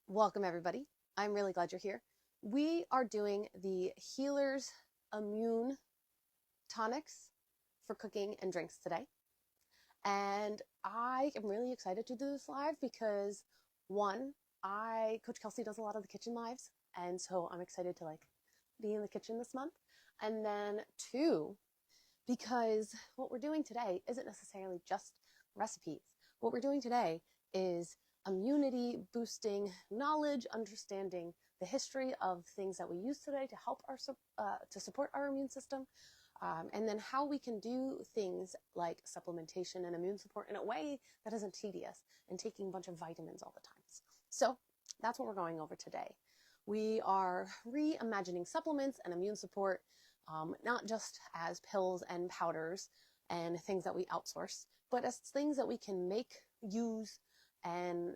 Welcome, everybody. I'm really glad you're here. We are doing the Healer's Immune Tonics for cooking and drinks today. And I am really excited to do this live because one, Coach Kelsey does a lot of the kitchen lives. And so I'm excited to be in the kitchen this month. And then two, because what we're doing today isn't necessarily just recipes. What we're doing today is immunity boosting knowledge, understanding the history of things that we use today to help to support our immune system, and then how we can do things like supplementation and immune support in a way that isn't tedious and taking a bunch of vitamins all the time. So that's what we're going over today. We are reimagining supplements and immune support, not just as pills and powders and things that we outsource, but as things that we can make, use, and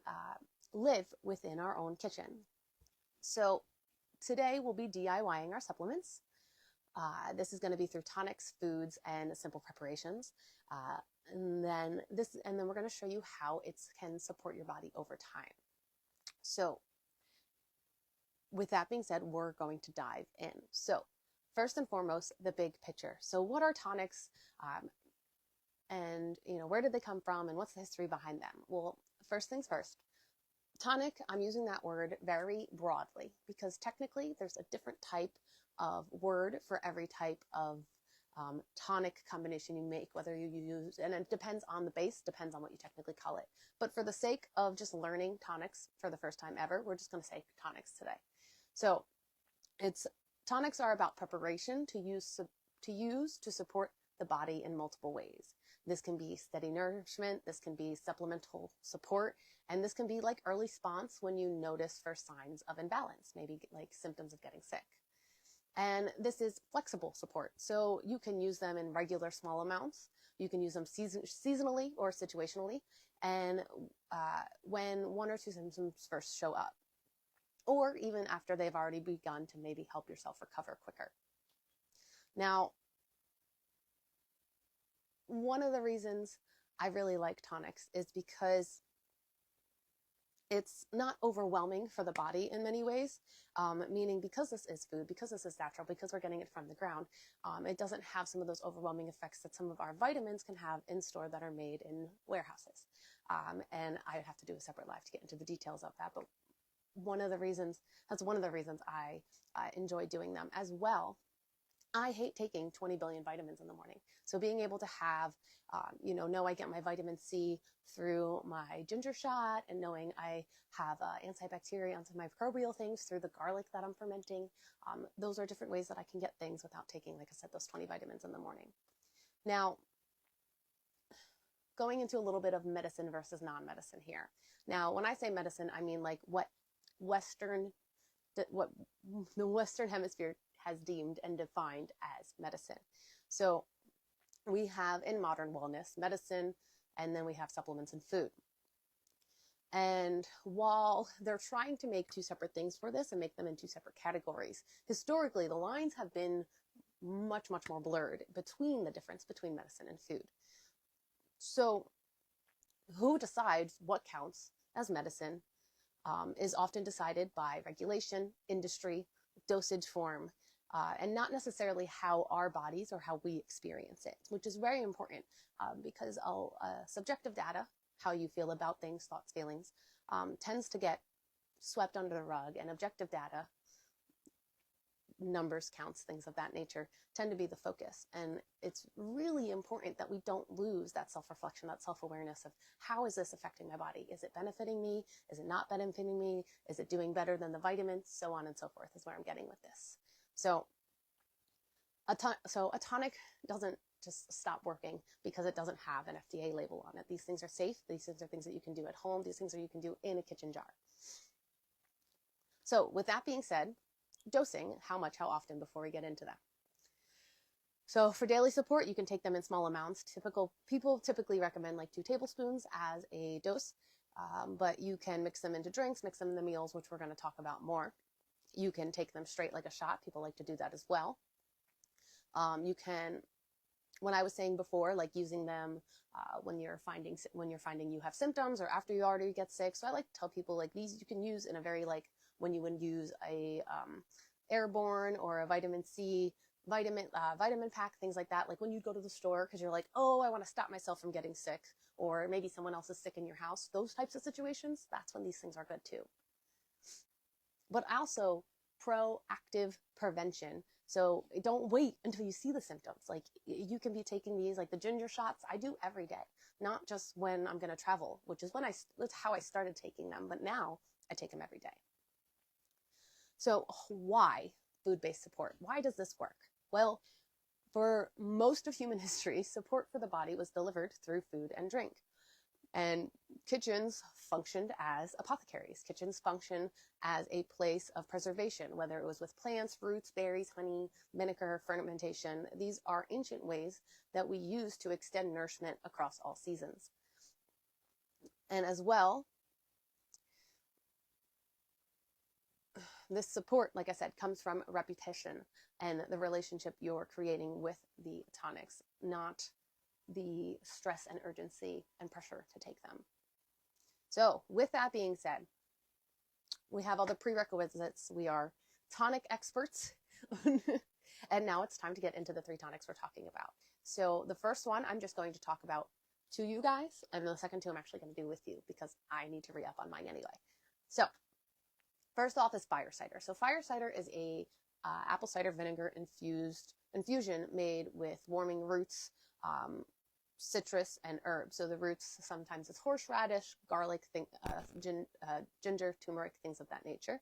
live within our own kitchen. So today we'll be DIYing our supplements. This is going to be through tonics, foods, and simple preparations. And then we're going to show you how it can support your body over time. So with that being said, we're going to dive in. So first and foremost, the big picture. So what are tonics? And where did they come from and what's the history behind them? Well, first things first, tonic, I'm using that word very broadly because technically there's a different type of word for every type of tonic combination you make, whether you use, and it depends on the base, depends on what you technically call it. But for the sake of just learning tonics for the first time ever, we're just going to say tonics today. So tonics are about preparation to use to support the body in multiple ways. This can be steady nourishment, this can be supplemental support, and this can be like early response when you notice first signs of imbalance, maybe like symptoms of getting sick. And this is flexible support. So you can use them in regular small amounts. You can use them seasonally or situationally, and when one or two symptoms first show up, or even after they've already begun to maybe help yourself recover quicker. Now, one of the reasons I really like tonics is because it's not overwhelming for the body in many ways, meaning because this is food, because this is natural, because we're getting it from the ground, it doesn't have some of those overwhelming effects that some of our vitamins can have in store that are made in warehouses. And I'd have to do a separate live to get into the details of that, but that's one of the reasons I enjoy doing them as well. I hate taking 20 billion vitamins in the morning. So being able to have, know I get my vitamin C through my ginger shot, and knowing I have antibacterial, antimicrobial things through the garlic that I'm fermenting. Those are different ways that I can get things without taking, like I said, those 20 vitamins in the morning. Now, going into a little bit of medicine versus non-medicine here. Now, when I say medicine, I mean like what the Western Hemisphere has deemed and defined as medicine. So we have in modern wellness, medicine, and then we have supplements and food. And while they're trying to make two separate things for this and make them in two separate categories, historically the lines have been much, much more blurred between the difference between medicine and food. So who decides what counts as medicine is often decided by regulation, industry, dosage form, and not necessarily how our bodies or how we experience it, which is very important because subjective data, how you feel about things, thoughts, feelings, tends to get swept under the rug, and objective data, numbers, counts, things of that nature, tend to be the focus. And it's really important that we don't lose that self-reflection, that self-awareness of how is this affecting my body? Is it benefiting me? Is it not benefiting me? Is it doing better than the vitamins? So on and so forth is where I'm getting with this. So a tonic doesn't just stop working because it doesn't have an FDA label on it. These things are safe. These things are things that you can do at home. These things are you can do in a kitchen jar. So with that being said, dosing, how much, how often, before we get into that. So for daily support, you can take them in small amounts. People typically recommend like 2 tablespoons as a dose, but you can mix them into drinks, mix them in the meals, which we're going to talk about more. You can take them straight like a shot. People like to do that as well. You can when I was saying before, like using them when you're finding you have symptoms or after you already get sick. So I like to tell people like these you can use in a very like when you would use a airborne or a vitamin C vitamin pack, things like that. Like when you go to the store because you're like, oh, I want to stop myself from getting sick, or maybe someone else is sick in your house. Those types of situations, that's when these things are good too. But also proactive prevention. So don't wait until you see the symptoms. Like you can be taking these, like the ginger shots I do every day, not just when I'm going to travel, which is that's how I started taking them. But now I take them every day. So why food-based support? Why does this work? Well, for most of human history, support for the body was delivered through food and drink. And kitchens functioned as apothecaries. Kitchens function as a place of preservation, whether it was with plants, roots, berries, honey, vinegar, fermentation. These are ancient ways that we use to extend nourishment across all seasons. And as well, this support, like I said, comes from reputation and the relationship you're creating with the tonics, not the stress and urgency and pressure to take them. So with that being said, we have all the prerequisites. We are tonic experts. And now it's time to get into the 3 tonics we're talking about. So the first one I'm just going to talk about to you guys, and the second 2 I'm actually going to do with you because I need to re-up on mine anyway. So first off is fire cider. So fire cider is a apple cider vinegar infusion made with warming roots, citrus, and herbs. So the roots sometimes is horseradish, garlic, ginger, turmeric, things of that nature.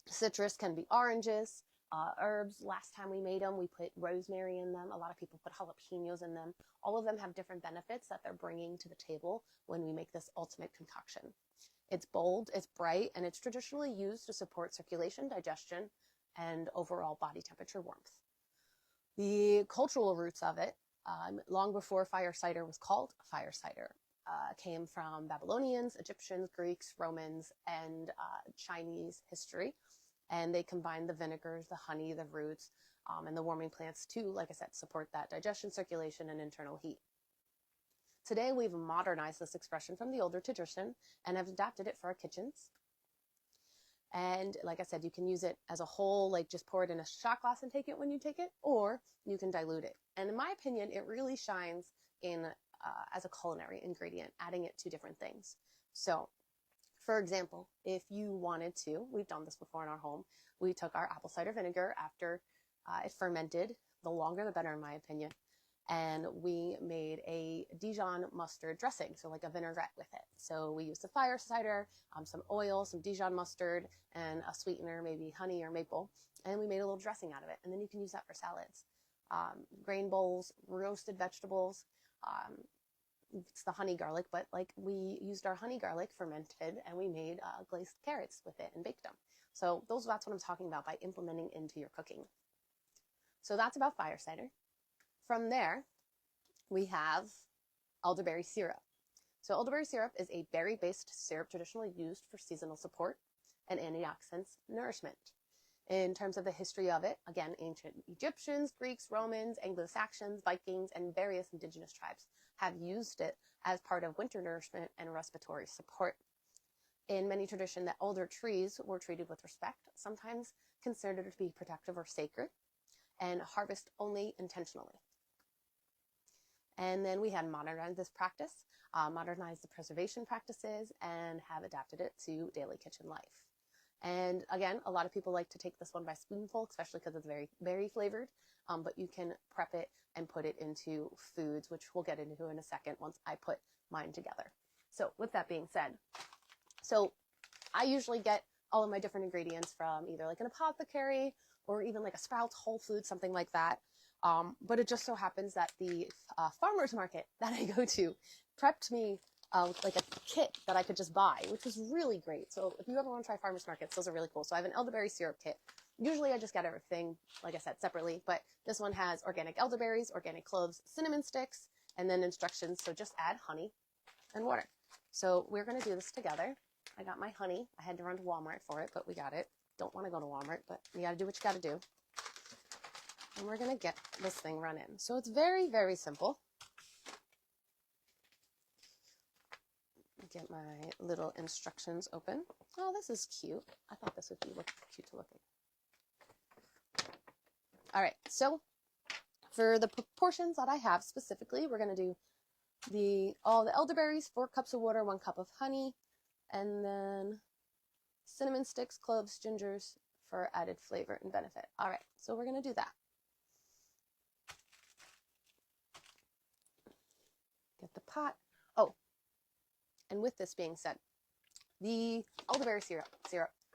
Citrus can be oranges, herbs. Last time we made them, we put rosemary in them. A lot of people put jalapenos in them. All of them have different benefits that they're bringing to the table when we make this ultimate concoction. It's bold, it's bright, and it's traditionally used to support circulation, digestion, and overall body temperature warmth. The cultural roots of it, long before fire cider was called fire cider, came from Babylonians, Egyptians, Greeks, Romans, and Chinese history. And they combined the vinegars, the honey, the roots, and the warming plants to, like I said, support that digestion, circulation, and internal heat. Today, we've modernized this expression from the older tradition and have adapted it for our kitchens. And like I said, you can use it as a whole, like just pour it in a shot glass and take it when you take it, or you can dilute it. And in my opinion, it really shines in as a culinary ingredient, adding it to different things. So, for example, if you wanted to, we've done this before in our home, we took our apple cider vinegar after it fermented, the longer the better in my opinion, and we made a Dijon mustard dressing, so like a vinaigrette with it. So we used the fire cider, some oil, some Dijon mustard, and a sweetener, maybe honey or maple, and we made a little dressing out of it. And then you can use that for salads, grain bowls, roasted vegetables. It's the honey garlic, but like we used our honey garlic fermented, and we made glazed carrots with it and baked them. So that's what I'm talking about by implementing into your cooking. So that's about fire cider. From there, we have elderberry syrup. So elderberry syrup is a berry-based syrup traditionally used for seasonal support and antioxidants nourishment. In terms of the history of it, again, ancient Egyptians, Greeks, Romans, Anglo-Saxons, Vikings, and various indigenous tribes have used it as part of winter nourishment and respiratory support. In many traditions, that older trees were treated with respect, sometimes considered to be protective or sacred, and harvest only intentionally. And then we had modernized this practice, modernized the preservation practices, and have adapted it to daily kitchen life. And again, a lot of people like to take this one by spoonful, especially because it's very, very flavored. But you can prep it and put it into foods, which we'll get into in a second once I put mine together. So with that being said, so I usually get all of my different ingredients from either like an Apothecary or even like a Sprouts, Whole Foods, something like that. But it just so happens that the farmer's market that I go to prepped me with like a kit that I could just buy, which was really great. So if you ever want to try farmer's markets, those are really cool. So I have an elderberry syrup kit. Usually I just get everything, like I said, separately, but this one has organic elderberries, organic cloves, cinnamon sticks, and then instructions. So just add honey and water. So we're going to do this together. I got my honey. I had to run to Walmart for it, but we got it. Don't want to go to Walmart, but you got to do what you got to do. and we're going to get this thing run in. So it's very, very simple. Get my little instructions open. Oh, this is cute. I thought this would be cute to look at. All right, so for the proportions that I have specifically, we're going to do all the elderberries, 4 cups of water, 1 cup of honey, and then cinnamon sticks, cloves, gingers for added flavor and benefit. All right, so we're going to do that. Get the pot. Oh, and with this being said, the elderberry syrup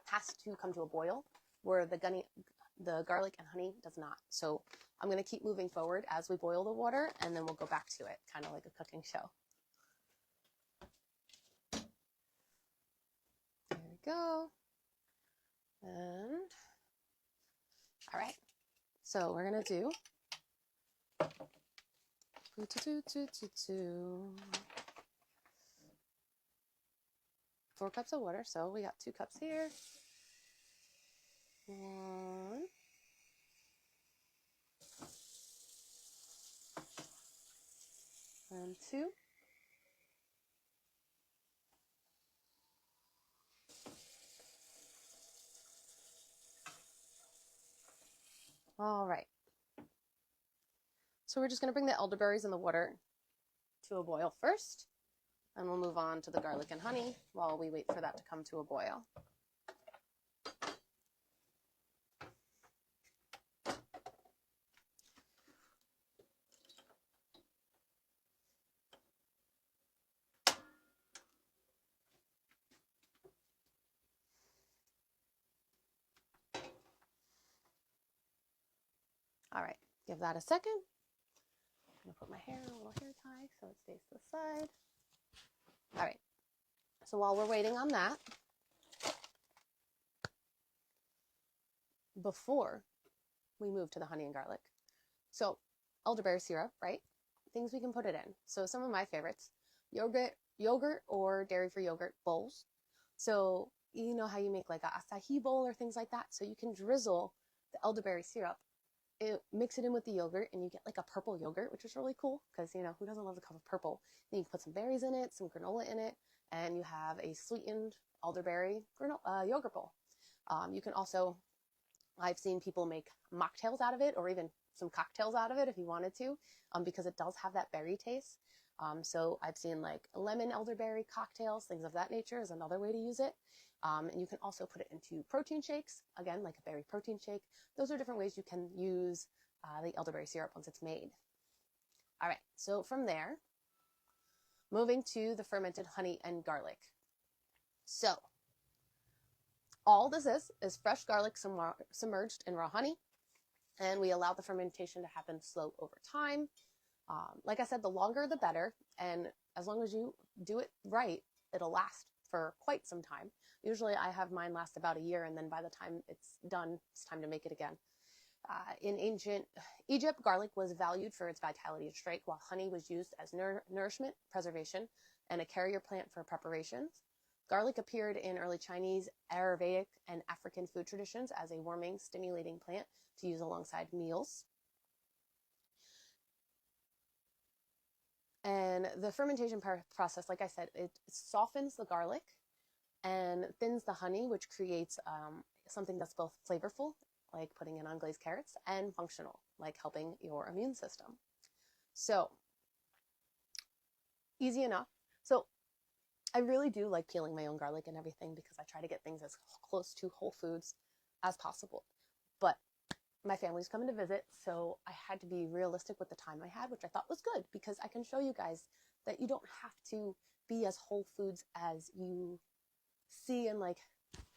has to come to a boil, where the garlic and honey does not. So I'm going to keep moving forward as we boil the water, and then we'll go back to it, kind of like a cooking show. There we go. And all right, so we're going to do 4 cups of water. So we got 2 cups here. 1 and 2. All right. So we're just going to bring the elderberries in the water to a boil first, and we'll move on to the garlic and honey while we wait for that to come to a boil. All right, give that a second. I'm going to put my hair in a little hair tie so it stays to the side. All right, so while we're waiting on that, before we move to the honey and garlic, so elderberry syrup, right? Things we can put it in. So some of my favorites, yogurt or dairy-free yogurt bowls. So you know how you make like a acai bowl or things like that? So you can drizzle the elderberry syrup, mix it in with the yogurt, and you get like a purple yogurt, which is really cool because, you know, who doesn't love the color purple? Then you can put some berries in it, some granola in it, and you have a sweetened elderberry yogurt bowl. You can also, I've seen people make mocktails out of it, or even some cocktails out of it if you wanted to, because it does have that berry taste. So I've seen like lemon elderberry cocktails, things of that nature is another way to use it. And you can also put it into protein shakes, again, like a berry protein shake. Those are different ways you can use the elderberry syrup once it's made. All right, so from there, moving to the fermented honey and garlic. So all this is fresh garlic submerged in raw honey, and we allow the fermentation to happen slow over time. Like I said, the longer the better, and as long as you do it right, it'll last for quite some time. Usually I have mine last about a year, and then by the time it's done, it's time to make it again. In ancient Egypt, garlic was valued for its vitality and strength, while honey was used as nourishment, preservation, and a carrier plant for preparations. Garlic appeared in early Chinese, Ayurvedic, and African food traditions as a warming, stimulating plant to use alongside meals. And the fermentation process, like I said, it softens the garlic and thins the honey, which creates something that's both flavorful, like putting in on glazed carrots, and functional, like helping your immune system. So, easy enough. So, I really do like peeling my own garlic and everything because I try to get things as close to whole foods as possible. But my family's coming to visit, so I had to be realistic with the time I had, which I thought was good because I can show you guys that you don't have to be as whole foods as you see and like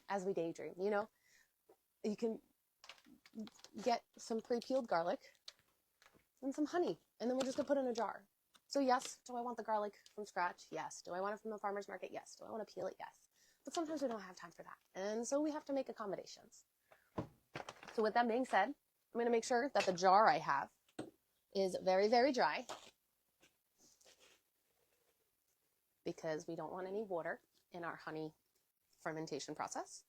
as we daydream, you know? You can get some pre-peeled garlic and some honey, and then we're just gonna put it in a jar. So yes, do I want the garlic from scratch? Yes. Do I want it from the farmer's market? Yes. Do I want to peel it? Yes. But sometimes we don't have time for that, and so we have to make accommodations. So with that being said, I'm going to make sure that the jar I have is very, very dry because we don't want any water in our honey fermentation process.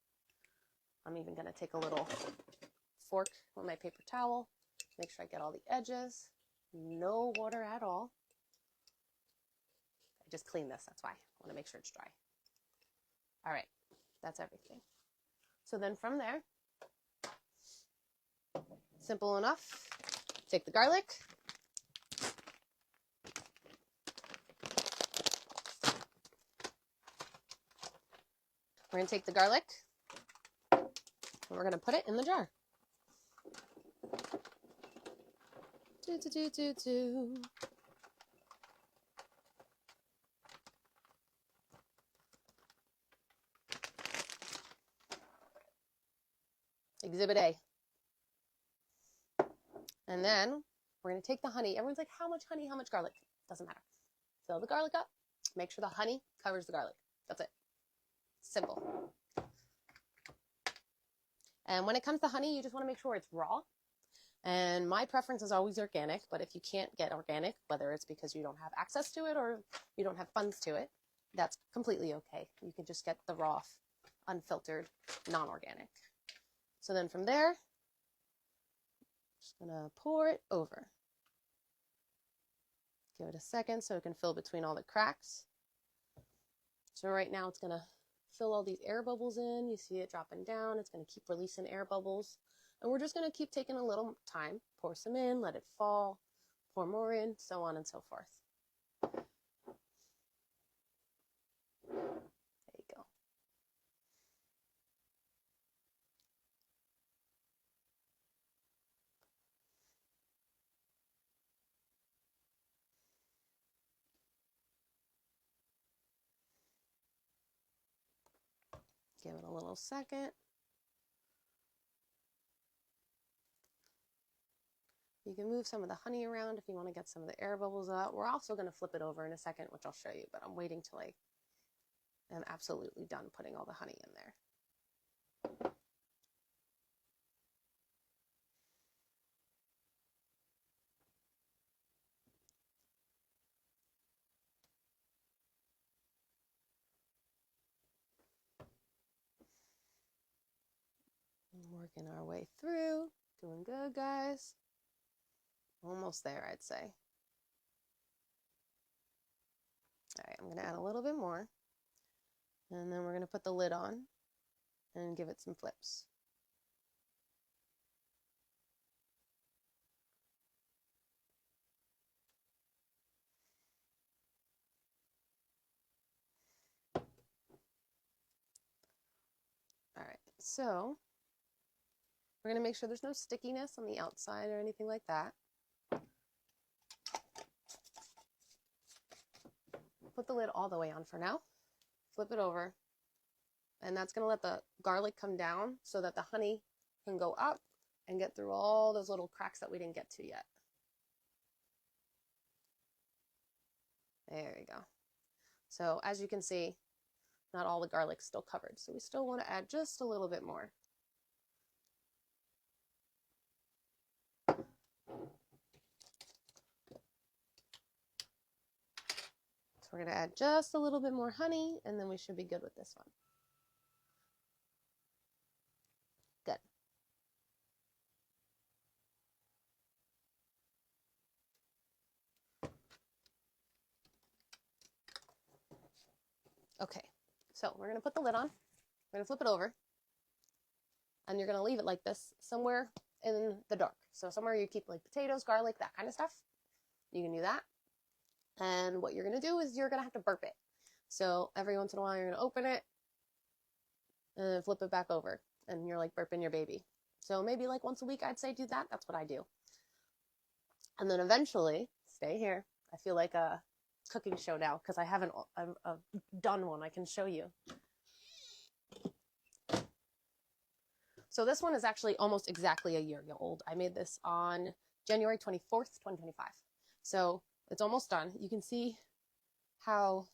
I'm even going to take a little fork with my paper towel Make sure I get all the edges. No water at all. I just cleaned this, that's why. I want to make sure it's dry. All right, that's everything. So then from there, simple enough. Take the garlic. We're going to take the garlic and we're going to put it in the jar. Exhibit A. And then we're going to take the honey. Everyone's like, how much honey, how much garlic? Doesn't matter. Fill the garlic up. Make sure the honey covers the garlic. That's it. Simple. And when it comes to honey, you just want to make sure it's raw. And my preference is always organic, but if you can't get organic, whether it's because you don't have access to it or you don't have funds to it, that's completely okay. You can just get the raw, unfiltered, non-organic. So then from there, just gonna pour it over. Give it a second so it can fill between all the cracks. So right now it's gonna fill all these air bubbles in. You see it dropping down. It's gonna keep releasing air bubbles. And we're just gonna keep taking a little time. Pour some in, let it fall, pour more in, so on and so forth. There you go. Give it a little second. You can move some of the honey around if you want to get some of the air bubbles out. We're also going to flip it over in a second, which I'll show you, but I'm waiting till I am absolutely done putting all the honey in there. Working our way through. Doing good, guys. Almost there, I'd say. All right, I'm going to add a little bit more. And then we're going to put the lid on and give it some flips. All right, so we're going to make sure there's no stickiness on the outside or anything like that. Put the lid all the way on for now. Flip it over. And that's going to let the garlic come down so that the honey can go up and get through all those little cracks that we didn't get to yet. There we go. So as you can see, not all the garlic's still covered. So we still want to add just a little bit more. So we're going to add just a little bit more honey, and then we should be good with this one. Good. Okay, so we're going to put the lid on. We're going to flip it over, and you're going to leave it like this somewhere in the dark. So somewhere you keep like potatoes, garlic, that kind of stuff. You can do that. And what you're going to do is you're going to have to burp it. So every once in a while, you're going to open it and then flip it back over. And you're like burping your baby. So maybe like once a week, I'd say do that. That's what I do. And then eventually, stay here. I feel like a cooking show now because I haven't done one. I can show you. So this one is actually almost exactly a year old. I made this on January 24th, 2025. So it's almost done. You can see how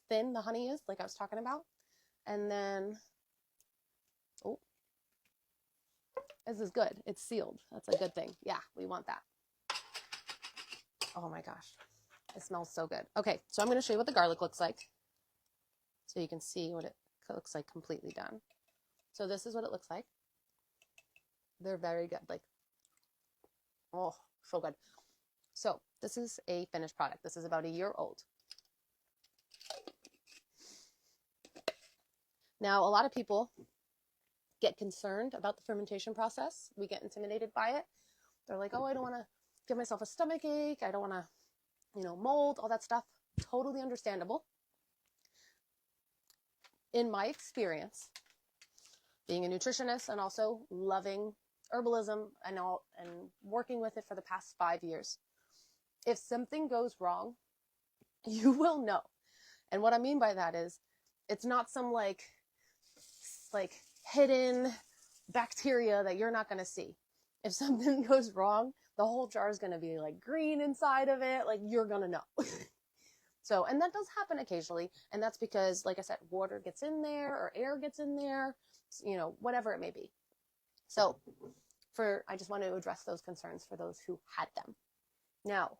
thin the honey is, like I was talking about. And then, oh, this is good. It's sealed. That's a good thing. Yeah, we want that. Oh my gosh, it smells so good. Okay, so I'm going to show you what the garlic looks like so you can see what it looks like completely done. So this is what it looks like. They're very good. Like, Oh, so good. So this is a finished product. This is about a year old. Now, a lot of people get concerned about the fermentation process. We get intimidated by it. They're like, oh, I don't want to give myself a stomach ache. I don't want to, mold, all that stuff. Totally understandable. In my experience, being a nutritionist and also loving herbalism and working with it for the past 5 years, if something goes wrong, you will know. And what I mean by that is, it's not some like hidden bacteria that you're not going to see. If something goes wrong, the whole jar is going to be like green inside of it. Like, you're going to know. So, and that does happen occasionally. And that's because, like I said, water gets in there or air gets in there, whatever it may be. So I just want to address those concerns for those who had them. Now,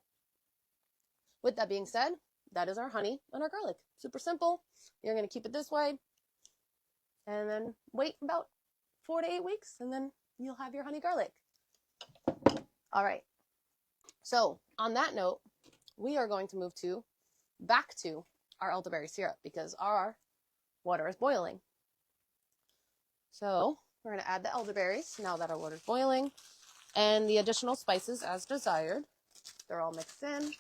with that being said, that is our honey and our garlic. Super simple. You're going to keep it this way and then wait about 4 to 8 weeks, and then you'll have your honey garlic. All right. So on that note, we are going to move back to our elderberry syrup because our water is boiling. So we're going to add the elderberries now that our water is boiling, and the additional spices as desired. They're all mixed in.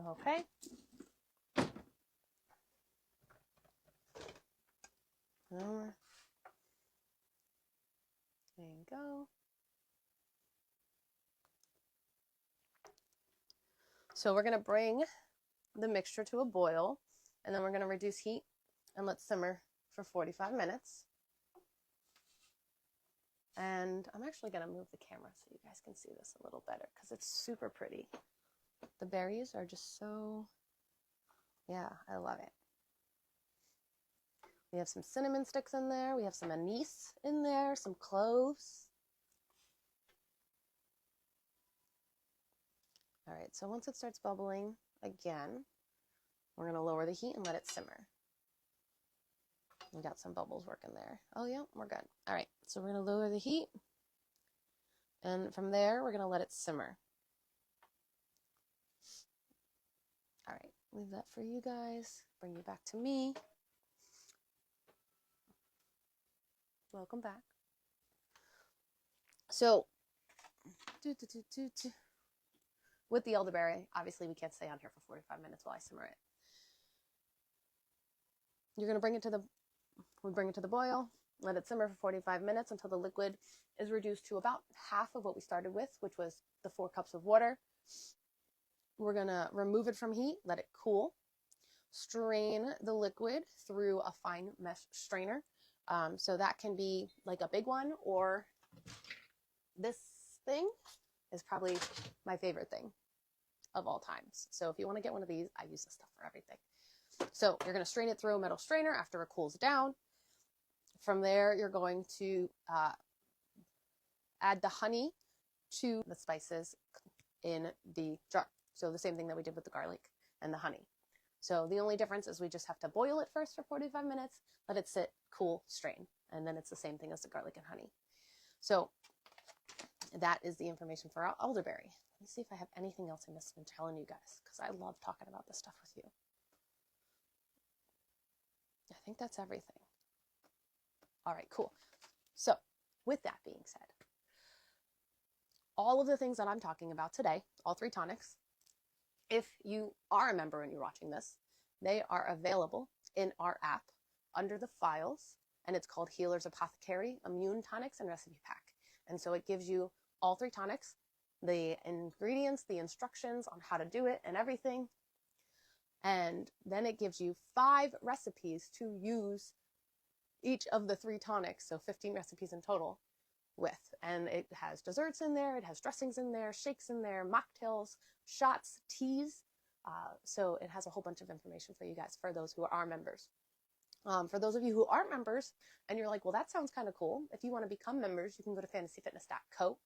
Okay. There you go. So we're going to bring the mixture to a boil, and then we're going to reduce heat and let simmer for 45 minutes. And I'm actually going to move the camera so you guys can see this a little better because it's super pretty. The berries are just so, yeah, I love it. We have some cinnamon sticks in there. We have some anise in there, some cloves. All right, so once it starts bubbling again, we're going to lower the heat and let it simmer. We got some bubbles working there. Oh, yeah, we're good. All right, so we're going to lower the heat. And from there, we're going to let it simmer. All right, leave that for you guys. Bring you back to me. Welcome back. So, with the elderberry, obviously we can't stay on here for 45 minutes while I simmer it. You're going to bring it to the boil, let it simmer for 45 minutes until the liquid is reduced to about half of what we started with, which was the 4 cups of water. We're going to remove it from heat, let it cool, strain the liquid through a fine mesh strainer. So that can be like a big one, or this thing is probably my favorite thing of all times. So if you want to get one of these, I use this stuff for everything. So you're going to strain it through a metal strainer after it cools down. From there, you're going to add the honey to the spices in the jar. So the same thing that we did with the garlic and the honey. So the only difference is we just have to boil it first for 45 minutes, let it sit, cool, strain, and then it's the same thing as the garlic and honey. So that is the information for our elderberry. Let me see if I have anything else I missed in telling you guys, because I love talking about this stuff with you. I think that's everything. All right, cool. So with that being said, all of the things that I'm talking about today, all 3 tonics, if you are a member and you're watching this, they are available in our app under the files, and it's called Healer's Apothecary, Immune Tonics and Recipe Pack. And so it gives you all 3 tonics, the ingredients, the instructions on how to do it and everything. And then it gives you 5 recipes to use each of the 3 tonics, so 15 recipes in total with. And it has desserts in there, it has dressings in there, shakes in there, mocktails, shots, teas. So it has a whole bunch of information for you guys, for those who are members. For those of you who aren't members and you're like, well, that sounds kind of cool. If you want to become members, you can go to fantasyfitness.co,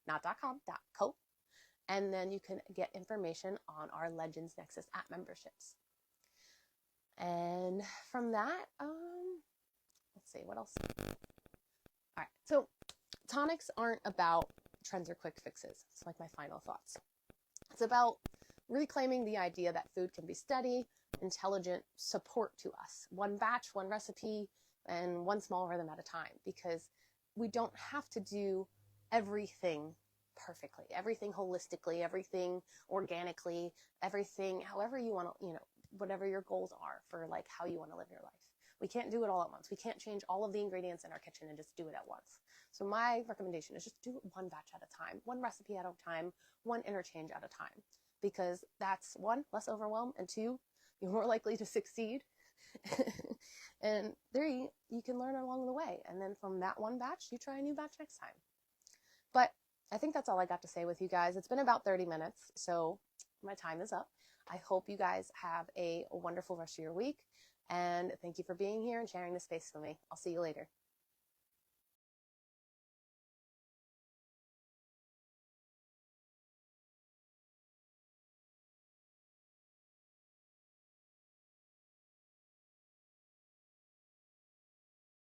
not .com, .co. And then you can get information on our Legends Nexus app memberships. And from that, see, what else? All right, so tonics aren't about trends or quick fixes. It's like my final thoughts. It's about reclaiming the idea that food can be steady, intelligent support to us. One batch, one recipe, and one small rhythm at a time, because we don't have to do everything perfectly, everything holistically, everything organically, everything however you want to, whatever your goals are for like how you want to live your life. We can't do it all at once. We can't change all of the ingredients in our kitchen and just do it at once. So my recommendation is just do it one batch at a time, one recipe at a time, one interchange at a time, because that's one, less overwhelm, and two, you're more likely to succeed. And three, you can learn along the way. And then from that one batch, you try a new batch next time. But I think that's all I got to say with you guys. It's been about 30 minutes, so my time is up. I hope you guys have a wonderful rest of your week. And thank you for being here and sharing this space with me. I'll see you later.